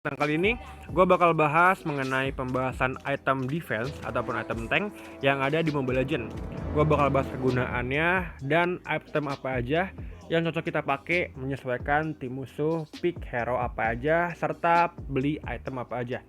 Nah, kali ini gue bakal bahas mengenai pembahasan item defense ataupun item tank yang ada di Mobile Legends. Gue bakal bahas kegunaannya dan item apa aja yang cocok kita pakai menyesuaikan tim musuh, pick hero apa aja, serta beli item apa aja.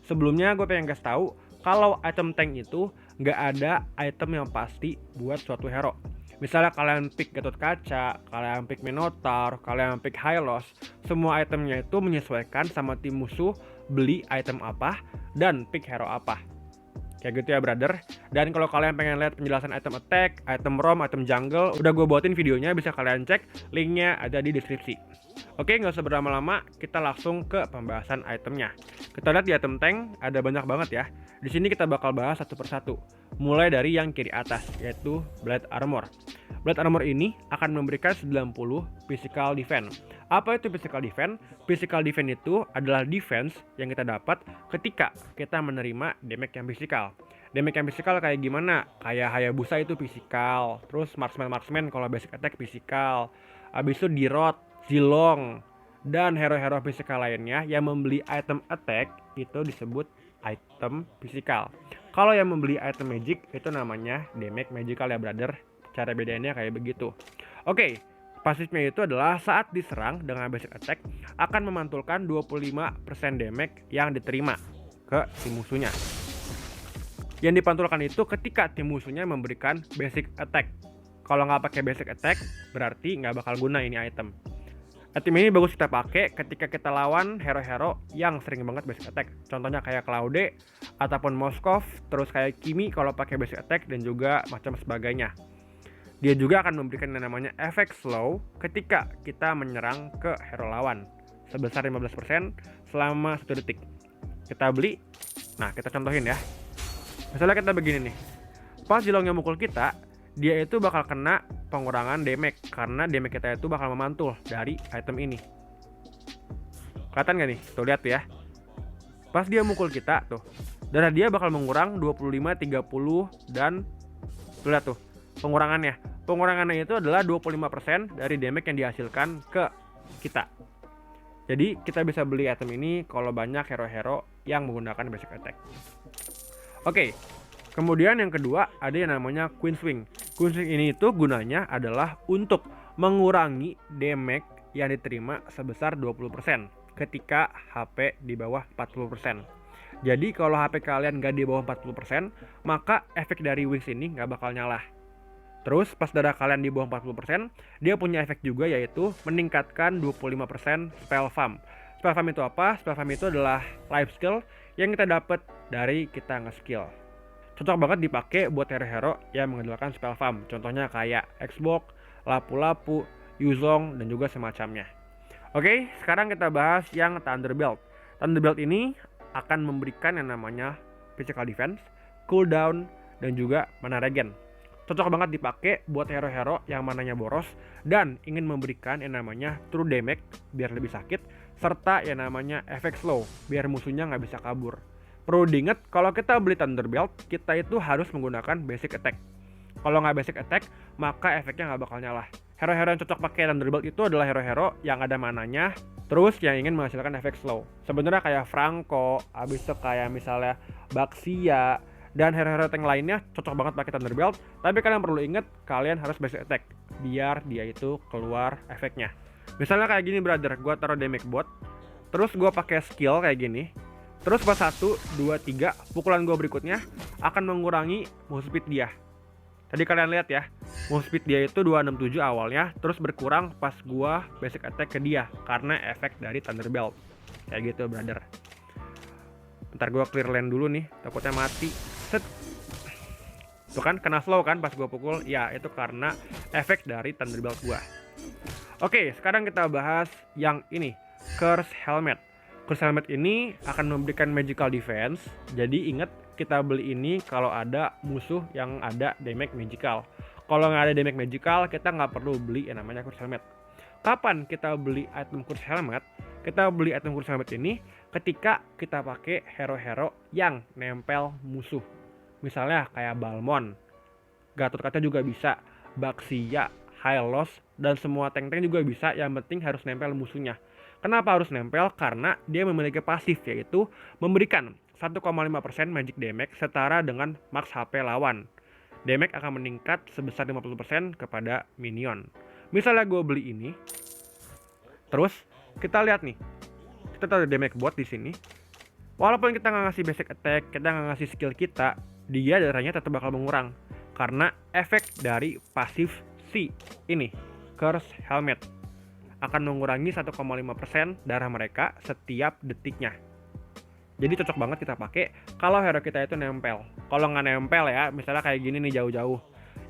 Sebelumnya gue pengen kasih tahu kalau item tank itu nggak ada item yang pasti buat suatu hero. Misalnya kalian pick Gatot Kaca, kalian pick Minotaur, kalian pick Hylos, semua itemnya itu menyesuaikan sama tim musuh beli item apa dan pick hero apa. Kayak gitu ya brother. Dan kalau kalian pengen lihat penjelasan item attack, item roam, item jungle, udah gue buatin videonya, bisa kalian cek, linknya ada di deskripsi. Oke, nggak usah berlama-lama, kita langsung ke pembahasan itemnya. Kita lihat di item tank ada banyak banget ya. Di sini kita bakal bahas satu persatu. Mulai dari yang kiri atas, yaitu Blade Armor. Blade Armor ini akan memberikan 90 physical defense. Apa itu physical defense? Physical defense itu adalah defense yang kita dapat ketika kita menerima damage yang physical. Damage yang physical kayak gimana? Kayak Hayabusa itu physical, terus marksman kalau basic attack physical. Habis itu Dirot, Zilong, dan hero-hero physical lainnya yang membeli item attack itu disebut item physical. Kalau yang membeli item magic itu namanya damage magical ya brother. Cara bedainnya kayak begitu. Oke, pasifnya itu adalah saat diserang dengan basic attack akan memantulkan 25% damage yang diterima ke tim musuhnya. Yang dipantulkan itu ketika tim musuhnya memberikan basic attack. Kalau nggak pakai basic attack berarti nggak bakal guna ini item. Item ini bagus kita pakai ketika kita lawan hero-hero yang sering banget basic attack. Contohnya kayak Claude ataupun Moskov, terus kayak Kimi kalau pakai basic attack dan juga macam sebagainya. Dia juga akan memberikan yang namanya efek slow ketika kita menyerang ke hero lawan sebesar 15% selama 1 detik. Kita beli. Nah, kita contohin ya. Misalnya kita begini nih. Pas Zilongnya mukul kita, dia itu bakal kena pengurangan damage karena damage kita itu bakal memantul dari item ini. Kelihatan gak nih? Tuh lihat ya. Pas dia mukul kita tuh, darah dia bakal mengurang 25, 30 dan tuh lihat tuh pengurangannya. Pengurangannya itu adalah 25% dari damage yang dihasilkan ke kita. Jadi kita bisa beli item ini kalau banyak hero-hero yang menggunakan basic attack. Oke, kemudian yang kedua ada yang namanya Queen Swing. Queen Swing ini itu gunanya adalah untuk mengurangi damage yang diterima sebesar 20% ketika HP di bawah 40%. Jadi kalau HP kalian nggak di bawah 40%, maka efek dari Wings ini nggak bakal nyala. Terus pas darah kalian di bawah 40%, dia punya efek juga yaitu meningkatkan 25% spell farm. Spell farm itu apa? Spell farm itu adalah life skill yang kita dapat dari kita nge-skill. Cocok banget dipakai buat hero-hero yang mengandalkan spell farm. Contohnya kayak Xbox, Lapu-Lapu, Yuzong, dan juga semacamnya. Oke, sekarang kita bahas yang Thunderbolt. Thunderbolt ini akan memberikan yang namanya physical defense, cooldown, dan juga mana regen. Cocok banget dipakai buat hero-hero yang mananya boros dan ingin memberikan yang namanya true damage biar lebih sakit, serta yang namanya efek slow biar musuhnya nggak bisa kabur. Perlu diingat kalau kita beli Thunderbolt, kita itu harus menggunakan basic attack. Kalau nggak basic attack, maka efeknya nggak bakal nyala. Hero-hero yang cocok pakai Thunderbolt itu adalah hero-hero yang ada mananya, terus yang ingin menghasilkan efek slow. Sebenarnya kayak Franco, abis itu kayak misalnya Baxia, dan hero-hero tank lainnya cocok banget pakai Thunderbolt. Tapi kalian perlu ingat, kalian harus basic attack biar dia itu keluar efeknya. Misalnya kayak gini brother, gue taruh damage bot, terus gue pakai skill kayak gini. Terus pas 1, 2, 3, pukulan gue berikutnya akan mengurangi move speed dia. Tadi kalian lihat ya, move speed dia itu 267 awalnya, terus berkurang pas gue basic attack ke dia karena efek dari Thunderbolt. Kayak gitu brother. Ntar gue clear lane dulu nih, takutnya mati. Set. Tuh kan, kena slow kan pas gue pukul. Ya, itu karena efek dari Thunderbolt gue. Oke, sekarang kita bahas yang ini, Curse Helmet. Curse Helmet ini akan memberikan magical defense. Jadi ingat, kita beli ini kalau ada musuh yang ada damage magical. Kalau nggak ada damage magical, kita nggak perlu beli yang namanya Curse Helmet. Kapan kita beli item Curse Helmet? Kita beli item Curse Helmet ini ketika kita pakai hero-hero yang nempel musuh. Misalnya kayak Balmond, Gatot Kaca juga bisa, Baxia, Hylos, dan semua tank-tank juga bisa, yang penting harus nempel musuhnya. Kenapa harus nempel? Karena dia memiliki pasif, yaitu memberikan 1,5% magic damage setara dengan max HP lawan. Damage akan meningkat sebesar 50% kepada minion. Misalnya gue beli ini, terus kita lihat nih, kita taruh damage bot di sini. Walaupun kita nggak ngasih basic attack, kita nggak ngasih skill kita, dia darahnya tetap bakal mengurang karena efek dari pasif si ini, Curse Helmet, akan mengurangi 1,5% darah mereka setiap detiknya. Jadi cocok banget kita pakai kalau hero kita itu nempel. Kalau nggak nempel ya, misalnya kayak gini nih jauh-jauh,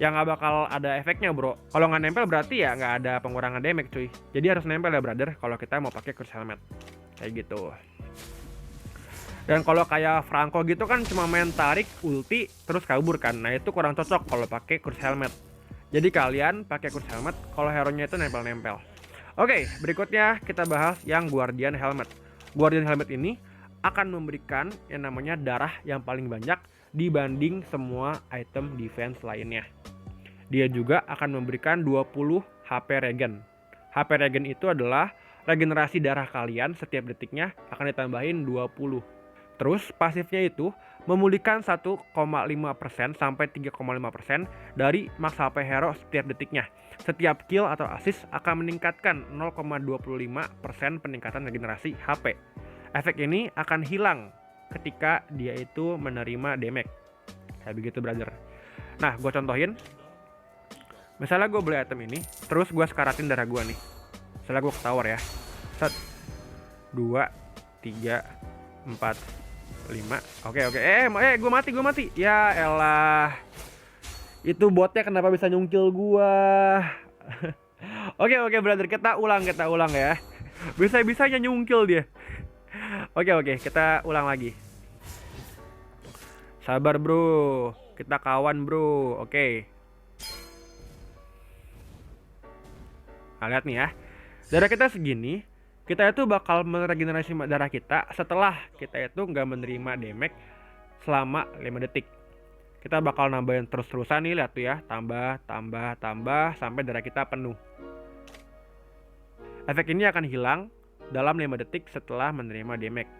ya nggak bakal ada efeknya bro. Kalau nggak nempel berarti ya nggak ada pengurangan damage cuy. Jadi harus nempel ya brother kalau kita mau pakai Curse Helmet kayak gitu. Dan kalau kayak Franco gitu kan cuma main tarik, ulti, terus kabur kan. Nah itu kurang cocok kalau pakai Curse Helmet. Jadi kalian pakai Curse Helmet kalau hero-nya itu nempel-nempel. Oke, berikutnya kita bahas yang Guardian Helmet. Guardian Helmet ini akan memberikan yang namanya darah yang paling banyak dibanding semua item defense lainnya. Dia juga akan memberikan 20 HP regen. HP regen itu adalah regenerasi darah kalian setiap detiknya akan ditambahin 20. Terus pasifnya itu memulihkan 1,5% sampai 3,5% dari max HP hero setiap detiknya. Setiap kill atau assist akan meningkatkan 0,25% peningkatan regenerasi HP. Efek ini akan hilang ketika dia itu menerima damage. Kayak begitu brother. Nah gue contohin. Misalnya gue beli item ini, terus gue sekaratin darah gue nih. Misalnya gue ke tower ya. 1, 2, 3, 4, 5. Oke. Gue mati. Ya elah. Itu botnya kenapa bisa nyungkil gue? Oke brother, kita ulang ya. Bisa-bisanya nyungkil dia. Oke, kita ulang lagi. Sabar bro, kita kawan bro. Oke. Nah lihat nih ya, darah kita segini, kita itu bakal meregenerasi darah kita setelah kita itu nggak menerima damage selama 5 detik. Kita bakal nambahin terus-terusan nih, lihat tuh ya, tambah sampai darah kita penuh. Efek ini akan hilang dalam 5 detik setelah menerima damage.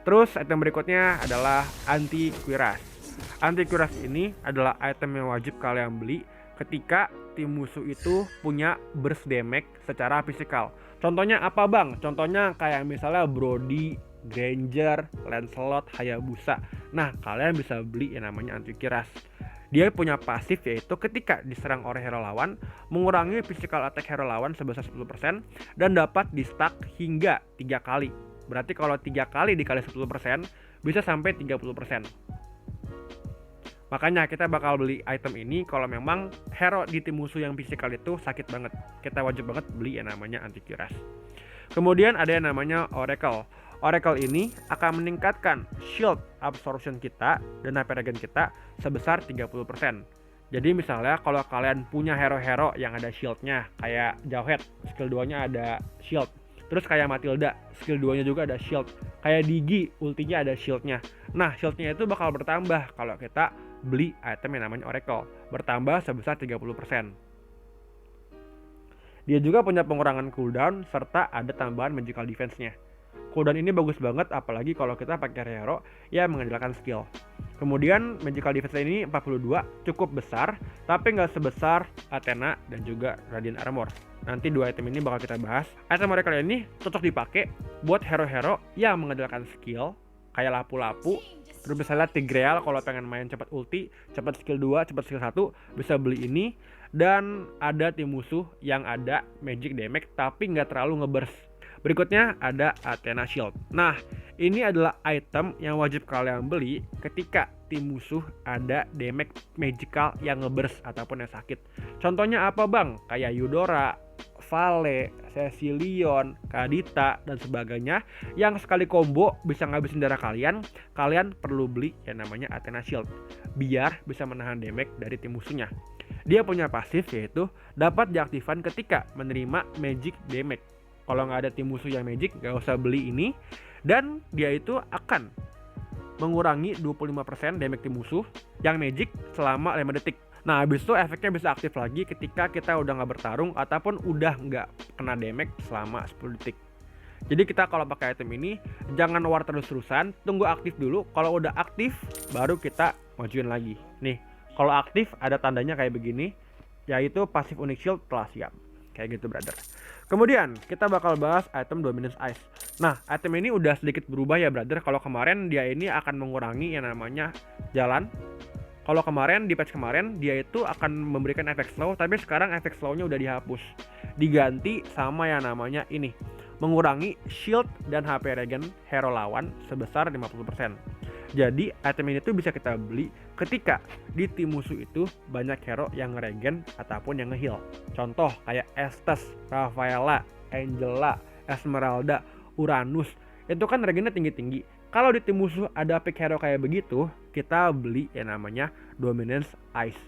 Terus item berikutnya adalah anti cuirass. Anti cuirass ini adalah item yang wajib kalian beli ketika tim musuh itu punya burst damage secara fisikal. Contohnya apa bang? Contohnya kayak misalnya Brody, Granger, Lancelot, Hayabusa. Nah kalian bisa beli yang namanya anti cuirass. Dia punya pasif yaitu ketika diserang oleh hero lawan, mengurangi physical attack hero lawan sebesar 10% dan dapat di stack hingga 3 kali. Berarti kalau 3 kali dikali 10% bisa sampai 30%. Makanya kita bakal beli item ini kalau memang hero di tim musuh yang physical itu sakit banget. Kita wajib banget beli yang namanya anti cuirass. Kemudian ada yang namanya Oracle. Oracle ini akan meningkatkan shield absorption kita dan HP regen kita sebesar 30%. Jadi misalnya kalau kalian punya hero-hero yang ada shieldnya, kayak Jawhead, skill 2-nya ada shield. Terus kayak Matilda, skill 2-nya juga ada shield. Kayak Digi, ultinya ada shieldnya. Nah shieldnya itu bakal bertambah kalau kita beli item yang namanya Oracle. Bertambah sebesar 30%. Dia juga punya pengurangan cooldown serta ada tambahan magical defense-nya. Cooldown ini bagus banget apalagi kalau kita pakai hero yang mengandalkan skill. Kemudian magical defense ini 42, cukup besar tapi nggak sebesar Athena dan juga Radiant Armor. Nanti 2 item ini bakal kita bahas. Item Oracle ini cocok dipakai buat hero-hero yang mengandalkan skill kayak lapu-lapu. Terus misalnya Tigreal kalau pengen main cepat ulti, cepat skill 2, cepat skill 1 bisa beli ini. Dan ada tim musuh yang ada magic damage tapi nggak terlalu ngeburst. Berikutnya ada Athena Shield. Nah, ini adalah item yang wajib kalian beli ketika tim musuh ada damage magical yang ngeburst ataupun yang sakit. Contohnya apa bang? Kayak Eudora, Vale, Cecilion, Kadita, dan sebagainya yang sekali combo bisa ngabisin darah kalian. Kalian perlu beli yang namanya Athena Shield biar bisa menahan damage dari tim musuhnya. Dia punya pasif yaitu dapat diaktifkan ketika menerima magic damage. Kalau nggak ada tim musuh yang magic, nggak usah beli ini. Dan dia itu akan mengurangi 25% damage tim musuh yang magic selama 5 detik. Nah habis itu efeknya bisa aktif lagi ketika kita udah nggak bertarung ataupun udah nggak kena damage selama 10 detik. Jadi kita kalau pakai item ini jangan war terus-terusan, tunggu aktif dulu. Kalau udah aktif baru kita majuin lagi. Nih, kalau aktif ada tandanya kayak begini, yaitu pasif unique shield telah siap. Kayak gitu brother. Kemudian kita bakal bahas item Dominance Ice. Nah, item ini udah sedikit berubah ya brother. Kalau kemarin dia ini akan mengurangi yang namanya jalan. Kalau kemarin di patch kemarin dia itu akan memberikan efek slow, tapi sekarang efek slownya udah dihapus. Diganti sama yang namanya ini, mengurangi shield dan HP regen hero lawan sebesar 50%. Jadi item ini tuh bisa kita beli ketika di tim musuh itu banyak hero yang ngeregen ataupun yang ngeheal. Contoh kayak Estes, Rafaela, Angela, Esmeralda, Uranus. Itu kan regennya tinggi-tinggi. Kalau di tim musuh ada pick hero kayak begitu, kita beli yang namanya Dominance Ice.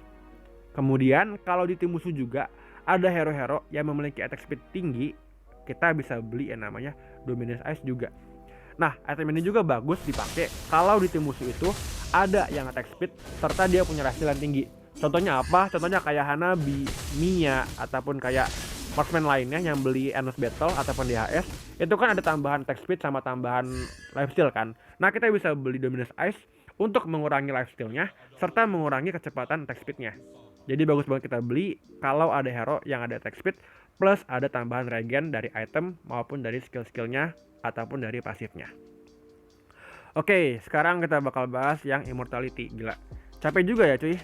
Kemudian kalau di tim musuh juga ada hero-hero yang memiliki attack speed tinggi, kita bisa beli yang namanya Dominance Ice juga. Nah, item ini juga bagus dipakai kalau di tim musuh itu ada yang attack speed serta dia punya resilan tinggi. Contohnya apa? Contohnya kayak Hanabi, Mia, ataupun kayak marksman lainnya yang beli Endless Battle ataupun DHS. Itu kan ada tambahan attack speed sama tambahan lifesteal kan. Nah, kita bisa beli Dominance Ice untuk mengurangi lifestealnya serta mengurangi kecepatan attack speednya. Jadi bagus banget kita beli kalau ada hero yang ada attack speed plus ada tambahan regen dari item maupun dari skill-skillnya ataupun dari pasifnya. Oke, sekarang kita bakal bahas yang Immortality. Gila, capek juga ya cuy.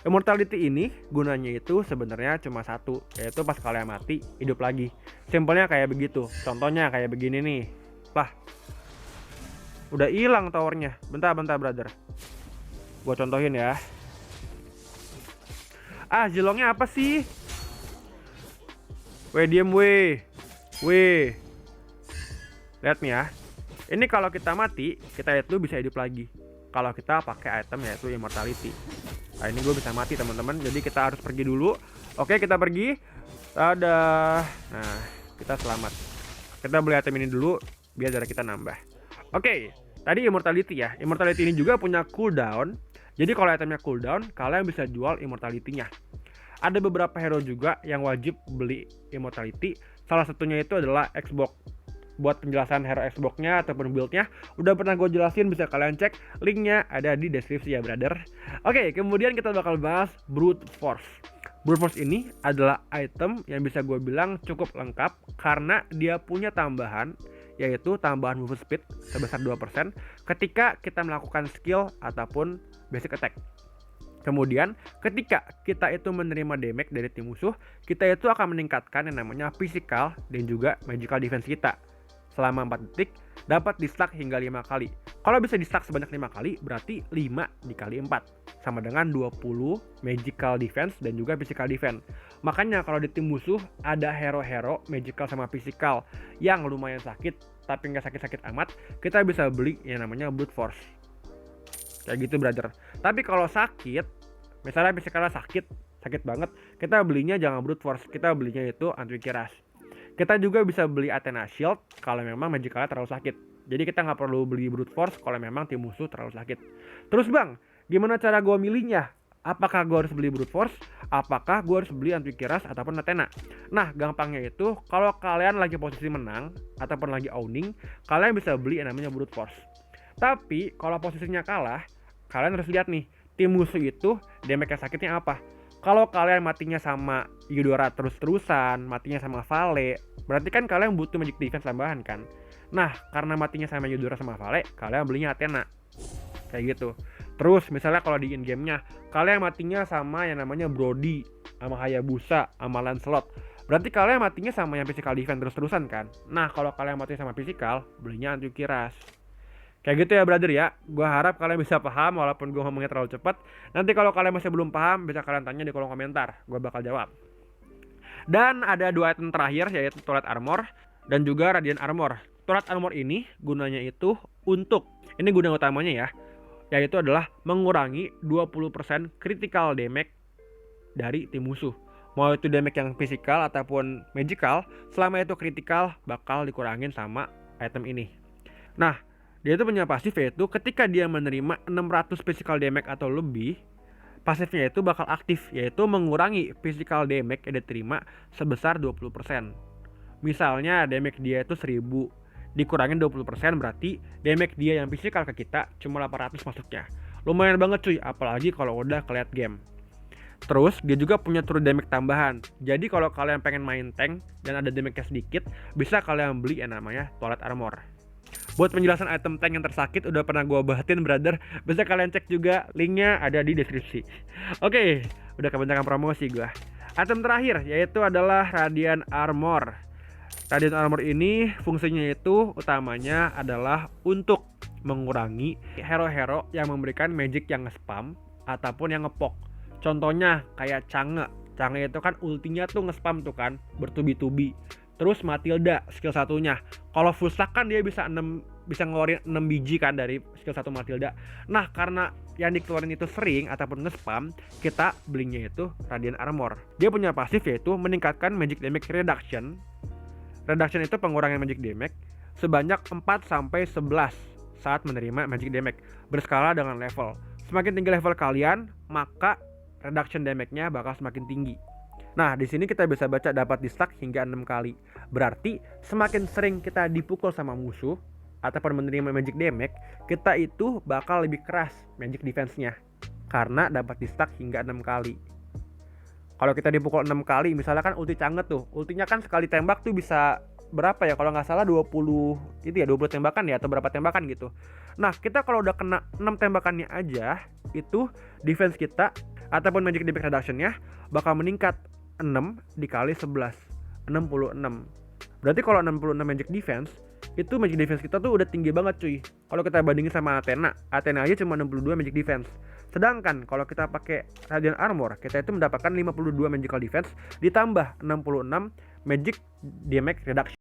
Immortality ini gunanya itu sebenarnya cuma satu, yaitu pas kalian mati hidup lagi. Simpelnya kayak begitu. Contohnya kayak begini nih. Lah, udah hilang towernya. Bentar brother, gua contohin ya. Zilongnya apa sih? Diem weh. Lihat nih ya. Ini kalau kita mati, kita itu bisa hidup lagi. Kalau kita pakai item yaitu Immortality. Nah, ini gue bisa mati teman-teman. Jadi kita harus pergi dulu. Oke, kita pergi. Dadah. Nah, kita selamat. Kita beli item ini dulu biar darah kita nambah. Oke, tadi Immortality ya. Immortality ini juga punya cooldown. Jadi kalau itemnya cooldown, kalian bisa jual Immortality-nya. Ada beberapa hero juga yang wajib beli Immortality. Salah satunya itu adalah Xbox. Buat penjelasan hero Xbox-nya ataupun build-nya udah pernah gue jelasin, bisa kalian cek, linknya ada di deskripsi ya brother. Oke, kemudian kita bakal bahas Brute Force. Brute Force ini adalah item yang bisa gue bilang cukup lengkap karena dia punya tambahan, yaitu tambahan move speed sebesar 2% ketika kita melakukan skill ataupun basic attack. Kemudian ketika kita itu menerima damage dari tim musuh, kita itu akan meningkatkan yang namanya physical dan juga magical defense kita. Selama 4 detik dapat di stack hingga 5 kali. Kalau bisa di stack sebanyak 5 kali berarti 5 dikali 4 sama dengan 20 magical defense dan juga physical defense. Makanya kalau di tim musuh ada hero-hero magical sama physical yang lumayan sakit tapi nggak sakit-sakit amat, kita bisa beli yang namanya Brute Force. Kayak gitu brother. Tapi kalau sakit, misalnya physicalnya sakit banget, kita belinya jangan Brute Force, kita belinya itu Antivirus. Kita juga bisa beli Athena Shield kalau memang magicalnya terlalu sakit. Jadi kita nggak perlu beli Brute Force kalau memang tim musuh terlalu sakit. Terus bang, gimana cara gue milihnya? Apakah gue harus beli Brute Force? Apakah gue harus beli Antivirus ataupun Athena? Nah, gampangnya itu kalau kalian lagi posisi menang ataupun lagi owning, kalian bisa beli yang namanya Brute Force. Tapi kalau posisinya kalah, kalian harus lihat nih, tim musuh itu damage sakitnya apa. Kalau kalian matinya sama Eudora terus-terusan, matinya sama Vale, berarti kan kalian butuh magic defense tambahan kan. Nah, karena matinya sama Eudora sama Vale, kalian belinya Athena. Kayak gitu. Terus misalnya kalau di in-game-nya, kalian matinya sama yang namanya Brody, sama Hayabusa, sama Lancelot. Berarti kalian matinya sama yang physical defense terus-terusan kan. Nah, kalau kalian matinya sama physical, belinya Antivirus. Kayak gitu ya brother ya. Gue harap kalian bisa paham walaupun gue ngomongnya terlalu cepat. Nanti kalau kalian masih belum paham, bisa kalian tanya di kolom komentar. Gue bakal jawab. Dan ada 2 item terakhir, yaitu Turret Armor dan juga Radiant Armor. Turret Armor ini gunanya itu untuk, ini guna utamanya ya, yaitu adalah mengurangi 20% critical damage dari tim musuh. Mau itu damage yang physical ataupun magical, selama itu critical bakal dikurangin sama item ini. Nah, dia itu punya pasif, yaitu ketika dia menerima 600 physical damage atau lebih, pasifnya itu bakal aktif, yaitu mengurangi physical damage yang diterima sebesar 20%. Misalnya damage dia itu 1000, dikurangin 20% berarti damage dia yang physical ke kita cuma 800 masuknya. Lumayan banget cuy, apalagi kalau udah ke late game. Terus dia juga punya true damage tambahan. Jadi kalau kalian pengen main tank dan ada damage-nya sedikit, bisa kalian beli yang namanya Toilet Armor. Buat penjelasan item tank yang tersakit udah pernah gua bahatin brother, bisa kalian cek juga, linknya ada di deskripsi. Oke, udah kebanyakan promosi gua. Item terakhir yaitu adalah Radiant Armor. Radiant Armor ini fungsinya itu utamanya adalah untuk mengurangi hero-hero yang memberikan magic yang nge-spam ataupun yang ngepok. Contohnya kayak Chang'e. Chang'e itu kan ultinya tuh nge-spam tuh kan, bertubi-tubi. Terus Matilda skill satunya. Kalau full stack kan dia bisa ngeluarin 6 biji kan dari skill 1 Matilda. Nah, karena yang dikeluarin itu sering ataupun nge-spam, kita belinya itu Radiant Armor. Dia punya pasif yaitu meningkatkan magic damage reduction. Reduction itu pengurangan magic damage sebanyak 4-11 saat menerima magic damage, berskala dengan level. Semakin tinggi level kalian, maka reduction damage-nya bakal semakin tinggi. Nah, di sini kita bisa baca dapat di stack hingga 6 kali. Berarti semakin sering kita dipukul sama musuh ataupun menerima magic damage, kita itu bakal lebih keras magic defense-nya karena dapat di stack hingga 6 kali. Kalau kita dipukul 6 kali, misalnya kan ulti Chang'e tuh, ultinya kan sekali tembak tuh bisa berapa ya, kalau nggak salah 20 itu ya, 20 tembakan ya, atau berapa tembakan gitu. Nah, kita kalau udah kena 6 tembakannya aja, itu defense kita ataupun magic damage reduction-nya bakal meningkat 6 dikali 11, 66. Berarti kalau 66 magic defense, itu magic defense kita tuh udah tinggi banget cuy. Kalau kita bandingin sama Athena aja cuma 62 magic defense. Sedangkan kalau kita pakai Radiant Armor, kita itu mendapatkan 52 magical defense ditambah 66 magic damage reduction.